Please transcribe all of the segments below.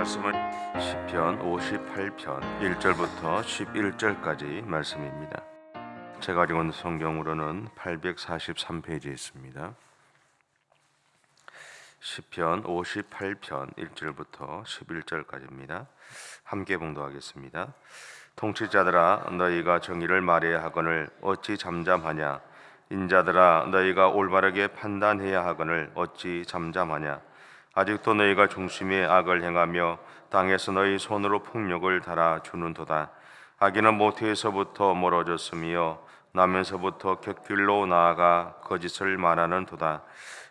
말씀은 시편 58편 1절부터 11절까지 말씀입니다. 제가 가지고 있는 성경으로는 843페이지에 있습니다. 시편 58편 1절부터 11절까지입니다. 함께 봉독하겠습니다. 통치자들아 너희가 정의를 말해야 하거늘 어찌 잠잠하냐. 인자들아 너희가 올바르게 판단해야 하거늘 어찌 잠잠하냐. 아직도 너희가 중심에 악을 행하며 땅에서 너희 손으로 폭력을 달아주는도다. 악인은 모태에서부터 멀어졌으며 나면서부터 곁길로 나아가 거짓을 말하는도다.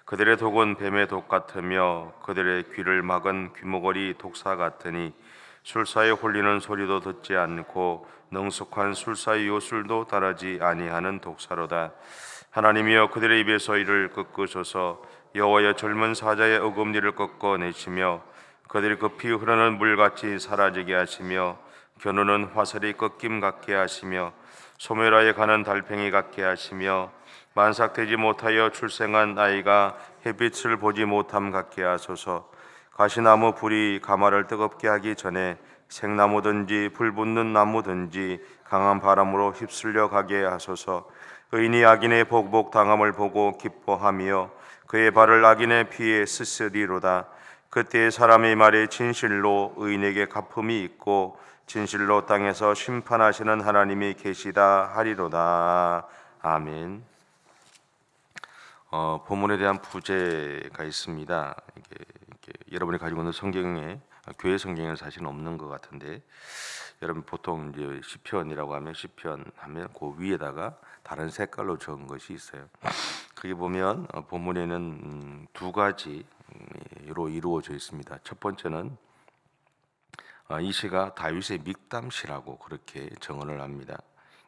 그들의 독은 뱀의 독 같으며 그들의 귀를 막은 귀머거리 독사 같으니 술사에 홀리는 소리도 듣지 않고 능숙한 술사의 요술도 따르지 아니하는 독사로다. 하나님이여 그들의 입에서 이를 꺾으소서. 여호와여 젊은 사자의 어금니를 꺾어내시며 그들이 급히 흐르는 물같이 사라지게 하시며 겨누는 화살이 꺾임 같게 하시며 소멸하여 가는 달팽이 같게 하시며 만삭되지 못하여 출생한 아이가 햇빛을 보지 못함 같게 하소서. 가시나무 불이 가마를 뜨겁게 하기 전에 생나무든지 불 붙는 나무든지 강한 바람으로 휩쓸려 가게 하소서. 의인이 악인의 복복 당함을 보고 기뻐하며 그의 발을 악인의 피에 쓰쓰리로다. 그때 사람의 말에 진실로 의인에게 갚음이 있고 진실로 땅에서 심판하시는 하나님이 계시다 하리로다. 아멘. 본문에 대한 부제가 있습니다. 이게 여러분이 가지고 있는 성경에 교회 성경에는 사실은 없는 것 같은데, 여러분 보통 이제 시편이라고 하면 시편 하면 그 위에다가 다른 색깔로 적은 것이 있어요. 거기 보면 본문에는 두 가지로 이루어져 있습니다. 첫 번째는 이 시가 다윗의 믹담시라고 그렇게 정언을 합니다.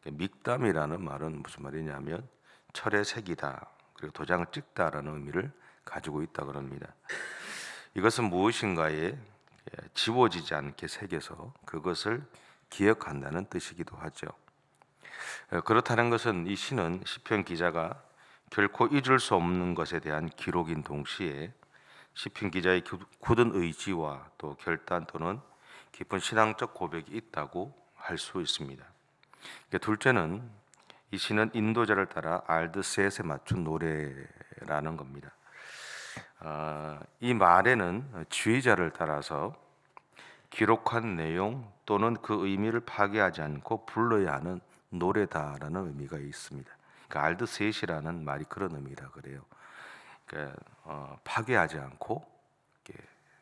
믹담이라는 말은 무슨 말이냐면 철의 색이다, 그리고 도장을 찍다라는 의미를 가지고 있다 그럽니다. 이것은 무엇인가에 지워지지 않게 새겨서 그것을 기억한다는 뜻이기도 하죠. 그렇다는 것은 이 시는 시편 기자가 결코 잊을 수 없는 것에 대한 기록인 동시에 시편 기자의 굳은 의지와 또 결단 또는 깊은 신앙적 고백이 있다고 할 수 있습니다. 둘째는 이 시는 인도자를 따라 알드셋에 맞춘 노래라는 겁니다. 이 말에는 지휘자를 따라서 기록한 내용 또는 그 의미를 파괴하지 않고 불러야 하는 노래다라는 의미가 있습니다. 그러니까 알드셋이라는 말이 그런 의미라 그래요. 그러니까 파괴하지 않고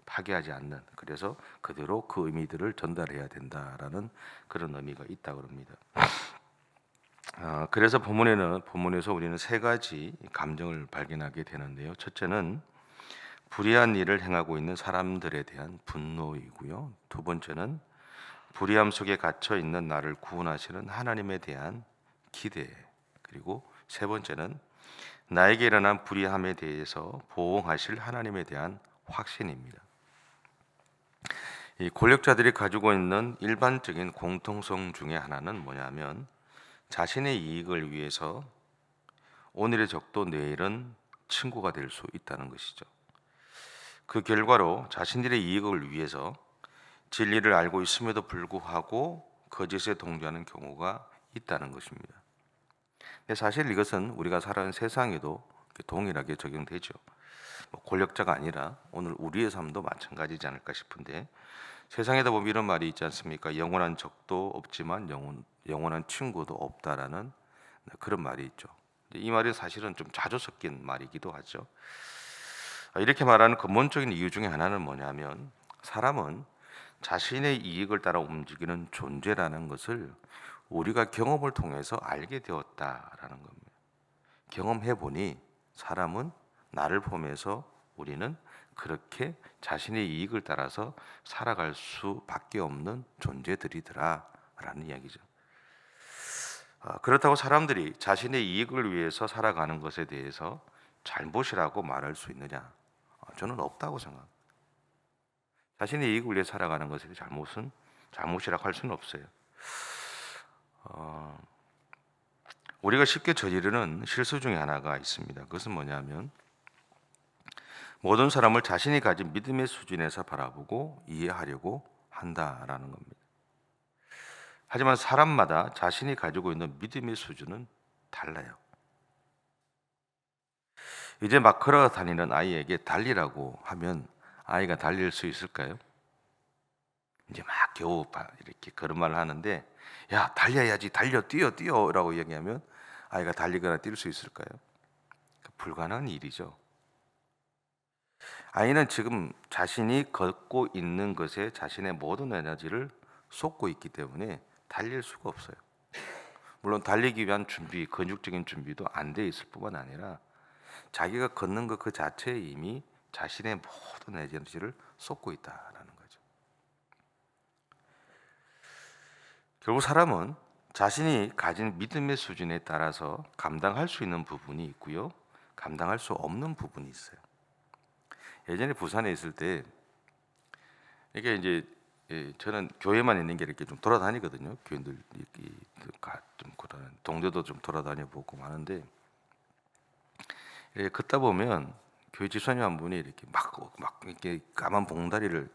파괴하지 않는, 그래서 그대로 그 의미들을 전달해야 된다라는 그런 의미가 있다 그럽니다. 그래서 본문에서 우리는 세 가지 감정을 발견하게 되는데요. 첫째는 불의한 일을 행하고 있는 사람들에 대한 분노이고요. 두 번째는 불의함 속에 갇혀 있는 나를 구원하시는 하나님에 대한 기대, 그리고 세 번째는 나에게 일어난 불의함에 대해서 보응하실 하나님에 대한 확신입니다. 이 권력자들이 가지고 있는 일반적인 공통성 중에 하나는 뭐냐면 자신의 이익을 위해서 오늘의 적도 내일은 친구가 될 수 있다는 것이죠. 그 결과로 자신들의 이익을 위해서 진리를 알고 있음에도 불구하고 거짓에 동조하는 경우가 있다는 것입니다. 근데 사실 이것은 우리가 살아가는 세상에도 동일하게 적용되죠. 권력자가 아니라 오늘 우리의 삶도 마찬가지지 않을까 싶은데, 세상에다 보면 이런 말이 있지 않습니까? 영원한 적도 없지만 영원한 친구도 없다라는 그런 말이 있죠. 이 말이 사실은 좀 자주 섞인 말이기도 하죠. 이렇게 말하는 근본적인 이유 중에 하나는 뭐냐면 사람은 자신의 이익을 따라 움직이는 존재라는 것을 우리가 경험을 통해서 알게 되었다라는 겁니다. 경험해 보니 사람은 나를 보면서 우리는 그렇게 자신의 이익을 따라서 살아갈 수밖에 없는 존재들이더라라는 이야기죠. 그렇다고 사람들이 자신의 이익을 위해서 살아가는 것에 대해서 잘못이라고 말할 수 있느냐? 저는 없다고 생각합니다. 자신의 이익을 위해 살아가는 것에 잘못이라고 할 수는 없어요. 우리가 쉽게 저지르는 실수 중에 하나가 있습니다. 그것은 뭐냐면 모든 사람을 자신이 가진 믿음의 수준에서 바라보고 이해하려고 한다라는 겁니다. 하지만 사람마다 자신이 가지고 있는 믿음의 수준은 달라요. 이제 막 걸어 다니는 아이에게 달리라고 하면 아이가 달릴 수 있을까요? 이제 막 겨우 이렇게 걸음마를 하는데, 야, 달려야지, 달려, 뛰어라고 얘기하면 아이가 달리거나 뛸 수 있을까요? 불가능한 일이죠. 아이는 지금 자신이 걷고 있는 것에 자신의 모든 에너지를 쏟고 있기 때문에 달릴 수가 없어요. 물론 달리기 위한 준비, 건축적인 준비도 안 돼 있을 뿐만 아니라 자기가 걷는 것 그 자체에 이미 자신의 모든 에너지를 쏟고 있다라는 거죠. 결국 사람은 자신이 가진 믿음의 수준에 따라서 감당할 수 있는 부분이 있고요, 감당할 수 없는 부분이 있어요. 예전에 부산에 있을 때 이게 이제 저는 교회만 있는 게 이렇게 좀 돌아다니거든요. 교인들 이렇게 좀 동네도 좀 돌아다녀 보고 하는데, 이렇게 걷다 보면 교회 집사님 한 분이 이렇게 막 이렇게 까만 봉다리를,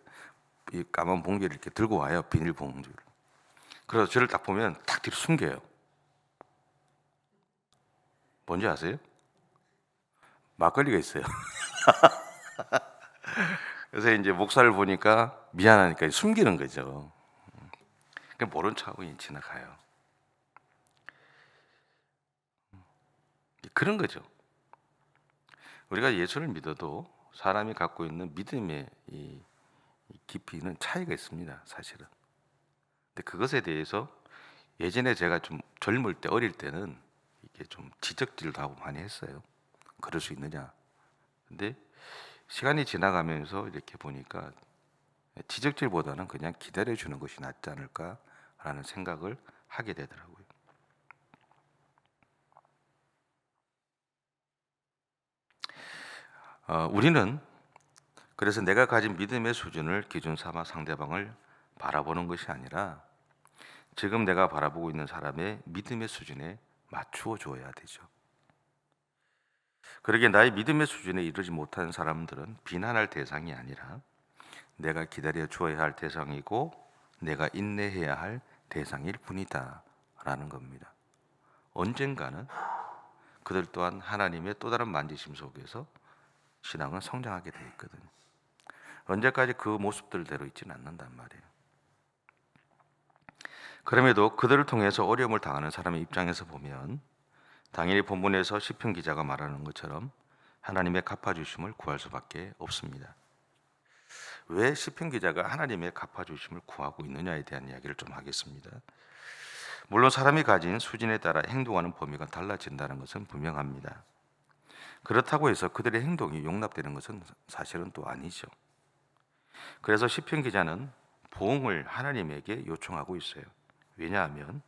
이 까만 봉지를 이렇게 들고 와요. 비닐 봉지를. 그래서 저를 딱 보면 딱 뒤로 숨겨요. 뭔지 아세요? 막걸리가 있어요. 그래서 이제 목사를 보니까 미안하니까 숨기는 거죠. 그냥 모른 척하고 지나가요. 그런 거죠. 우리가 예수를 믿어도 사람이 갖고 있는 믿음의 이 깊이는 차이가 있습니다, 사실은. 근데 그것에 대해서 예전에 제가 좀 젊을 때, 어릴 때는 이게 좀 지적질도 하고 많이 했어요. 그럴 수 있느냐. 근데 시간이 지나가면서 이렇게 보니까 지적질보다는 그냥 기다려주는 것이 낫지 않을까라는 생각을 하게 되더라고요. 우리는 그래서 내가 가진 믿음의 수준을 기준 삼아 상대방을 바라보는 것이 아니라 지금 내가 바라보고 있는 사람의 믿음의 수준에 맞추어 줘야 되죠. 그러기에 나의 믿음의 수준에 이르지 못한 사람들은 비난할 대상이 아니라 내가 기다려 주어야 할 대상이고 내가 인내해야 할 대상일 뿐이다 라는 겁니다. 언젠가는 그들 또한 하나님의 또 다른 만지심 속에서 신앙은 성장하게 돼 있거든요. 언제까지 그 모습들대로 있지는 않는단 말이에요. 그럼에도 그들을 통해서 어려움을 당하는 사람의 입장에서 보면 당연히 본문에서 시편 기자가 말하는 것처럼 하나님의 갚아주심을 구할 수밖에 없습니다. 왜 시편 기자가 하나님의 갚아주심을 구하고 있느냐에 대한 이야기를 좀 하겠습니다. 물론 사람이 가진 수준에 따라 행동하는 범위가 달라진다는 것은 분명합니다. 그렇다고 해서 그들의 행동이 용납되는 것은 사실은 또 아니죠. 그래서 시편 기자는 보응을 하나님에게 요청하고 있어요. 왜냐하면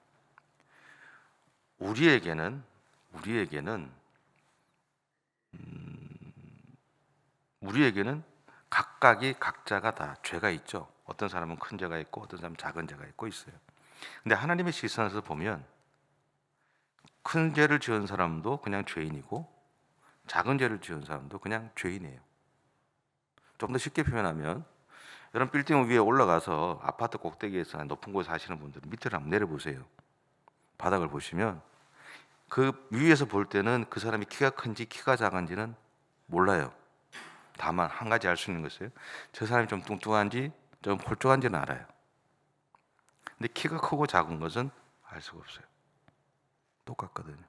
우리에게는 각각이 각자가 다 죄가 있죠. 어떤 사람은 큰 죄가 있고 어떤 사람은 작은 죄가 있고 있어요. 근데 하나님의 시선에서 보면 큰 죄를 지은 사람도 그냥 죄인이고 작은 죄를 지은 사람도 그냥 죄인이에요. 좀 더 쉽게 표현하면 이런 빌딩 위에 올라가서 아파트 꼭대기에서 높은 곳에 사시는 분들은 밑으로 한번 내려보세요. 바닥을 보시면 그 위에서 볼 때는 그 사람이 키가 큰지 키가 작은지는 몰라요. 다만 한 가지 알 수 있는 것은 저 사람이 좀 뚱뚱한지 좀 홀쭉한지는 알아요. 근데 키가 크고 작은 것은 알 수가 없어요. 똑같거든요.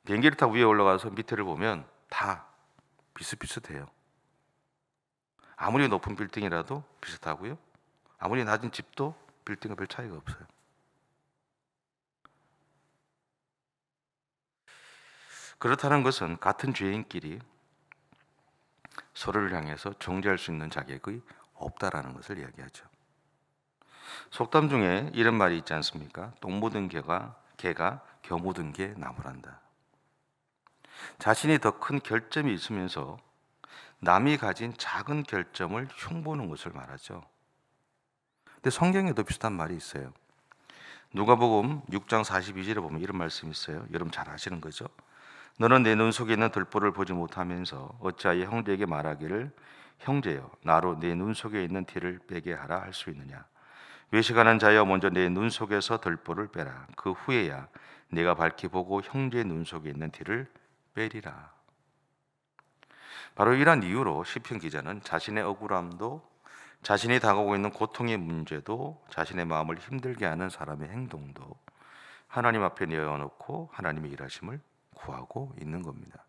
비행기를 타고 위에 올라가서 밑에를 보면 다 비슷비슷해요. 아무리 높은 빌딩이라도 비슷하고요. 아무리 낮은 집도 빌딩과 별 차이가 없어요. 그렇다는 것은 같은 죄인끼리 서로를 향해서 정죄할 수 있는 자격이 없다라는 것을 이야기하죠. 속담 중에 이런 말이 있지 않습니까? 똥 묻은 개가 겨 묻은 개 나무란다. 자신이 더 큰 결점이 있으면서 남이 가진 작은 결점을 흉보는 것을 말하죠. 근데 성경에도 비슷한 말이 있어요. 누가복음 6장 42절에 보면 이런 말씀이 있어요. 여러분 잘 아시는 거죠? 너는 내 눈 속에 있는 들보를 보지 못하면서 어찌하여 형제에게 말하기를 형제여 나로 내 눈 속에 있는 티를 빼게 하라 할 수 있느냐. 외식하는 자여 먼저 내 눈 속에서 들보를 빼라. 그 후에야 내가 밝히 보고 형제의 눈 속에 있는 티를 빼리라. 바로 이러한 이유로 시편 기자는 자신의 억울함도, 자신이 당하고 있는 고통의 문제도, 자신의 마음을 힘들게 하는 사람의 행동도 하나님 앞에 내어놓고 하나님의 일하심을 구하고 있는 겁니다.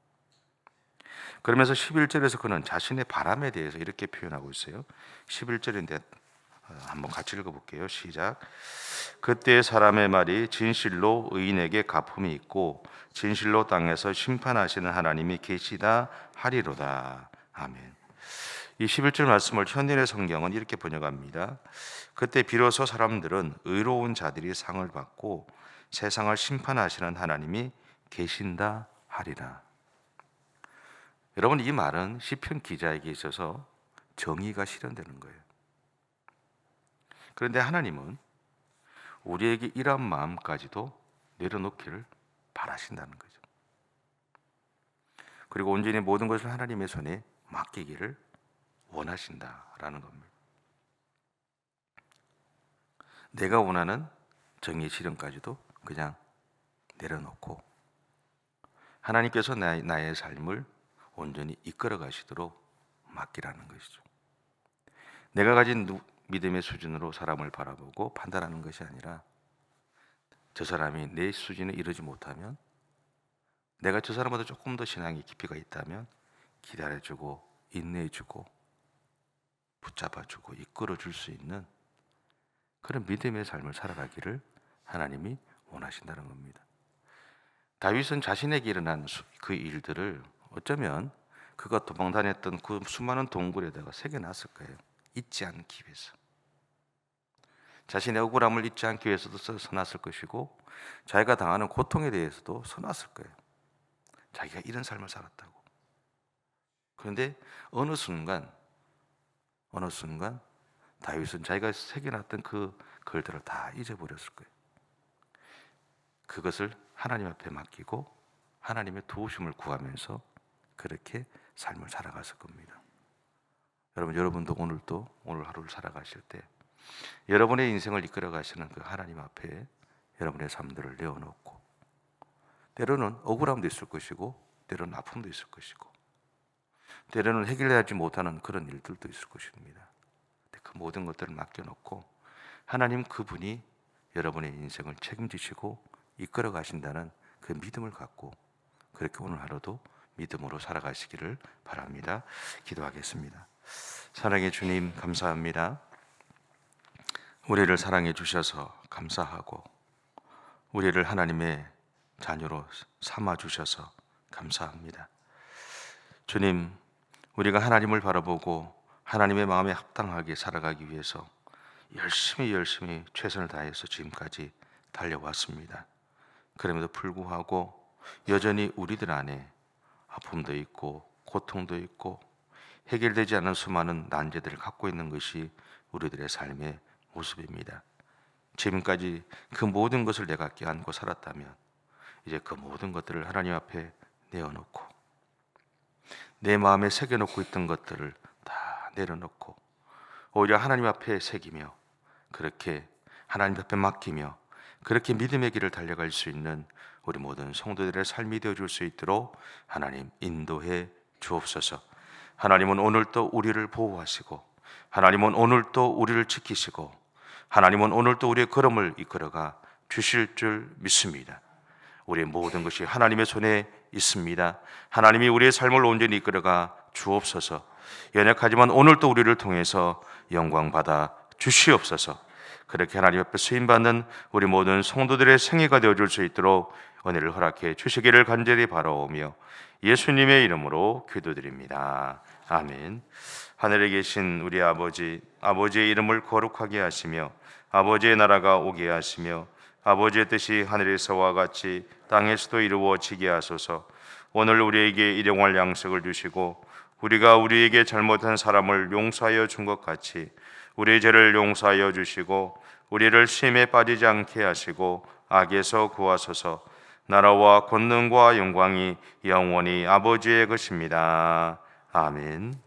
그러면서 11절에서 그는 자신의 바람에 대해서 이렇게 표현하고 있어요. 11절인데 한번 같이 읽어볼게요. 시작. 그때 사람의 말이 진실로 의인에게 갚음이 있고 진실로 땅에서 심판하시는 하나님이 계시다 하리로다. 아멘. 이 11절 말씀을 현일의 성경은 이렇게 번역합니다. 그때 비로소 사람들은 의로운 자들이 상을 받고 세상을 심판하시는 하나님이 계신다 하리라. 여러분, 이 말은 시편 기자에게 있어서 정의가 실현되는 거예요. 그런데 하나님은 우리에게 이러한 마음까지도 내려놓기를 바라신다는 거죠. 그리고 온전히 모든 것을 하나님의 손에 맡기기를 원하신다라는 겁니다. 내가 원하는 정의 실현까지도 그냥 내려놓고 하나님께서 나의 삶을 온전히 이끌어 가시도록 맡기라는 것이죠. 내가 가진 믿음의 수준으로 사람을 바라보고 판단하는 것이 아니라 저 사람이 내 수준에 이르지 못하면 내가 저 사람보다 조금 더 신앙의 깊이가 있다면 기다려주고 인내해주고 붙잡아주고 이끌어줄 수 있는 그런 믿음의 삶을 살아가기를 하나님이 원하신다는 겁니다. 다윗은 자신에게 일어난 그 일들을 어쩌면 그가 도망다녔던 그 수많은 동굴에다가 새겨놨을 거예요. 잊지 않기 위해서. 자신의 억울함을 잊지 않기 위해서도 써놨을 것이고 자기가 당하는 고통에 대해서도 써놨을 거예요. 자기가 이런 삶을 살았다고. 그런데 어느 순간 다윗은 자기가 새겨놨던 그 글들을 다 잊어버렸을 거예요. 그것을 하나님 앞에 맡기고 하나님의 도우심을 구하면서 그렇게 삶을 살아갔을 겁니다. 여러분도 오늘 하루를 살아가실 때 여러분의 인생을 이끌어 가시는 그 하나님 앞에 여러분의 삶들을 내어놓고 때로는 억울함도 있을 것이고 때로는 아픔도 있을 것이고 때로는 해결하지 못하는 그런 일들도 있을 것입니다. 그 모든 것들을 맡겨놓고 하나님 그분이 여러분의 인생을 책임지시고 이끌어 가신다는 그 믿음을 갖고 그렇게 오늘 하루도 믿음으로 살아가시기를 바랍니다. 기도하겠습니다. 사랑의 주님, 감사합니다. 우리를 사랑해 주셔서 감사하고 우리를 하나님의 자녀로 삼아 주셔서 감사합니다. 주님, 우리가 하나님을 바라보고 하나님의 마음에 합당하게 살아가기 위해서 열심히 최선을 다해서 지금까지 달려왔습니다. 그럼에도 불구하고 여전히 우리들 안에 아픔도 있고 고통도 있고 해결되지 않은 수많은 난제들을 갖고 있는 것이 우리들의 삶의 모습입니다. 지금까지 그 모든 것을 내가 껴안고 살았다면 이제 그 모든 것들을 하나님 앞에 내어놓고 내 마음에 새겨놓고 있던 것들을 다 내려놓고 오히려 하나님 앞에 새기며 그렇게 하나님 앞에 맡기며 그렇게 믿음의 길을 달려갈 수 있는 우리 모든 성도들의 삶이 되어줄 수 있도록 하나님 인도해 주옵소서. 하나님은 오늘도 우리를 보호하시고 하나님은 오늘도 우리를 지키시고 하나님은 오늘도 우리의 걸음을 이끌어가 주실 줄 믿습니다. 우리의 모든 것이 하나님의 손에 있습니다. 하나님이 우리의 삶을 온전히 이끌어가 주옵소서. 연약하지만 오늘도 우리를 통해서 영광 받아 주시옵소서. 그렇게 하나님 앞에 쓰임받는 우리 모든 성도들의 생애가 되어줄 수 있도록 은혜를 허락해 주시기를 간절히 바라오며 예수님의 이름으로 기도드립니다. 아멘. 하늘에 계신 우리 아버지, 아버지의 이름을 거룩하게 하시며 아버지의 나라가 오게 하시며 아버지의 뜻이 하늘에서와 같이 땅에서도 이루어지게 하소서. 오늘 우리에게 일용할 양식을 주시고 우리가 우리에게 잘못한 사람을 용서하여 준 것 같이 우리의 죄를 용서하여 주시고 우리를 시험에 빠지지 않게 하시고 악에서 구하소서. 나라와 권능과 영광이 영원히 아버지의 것입니다. 아멘.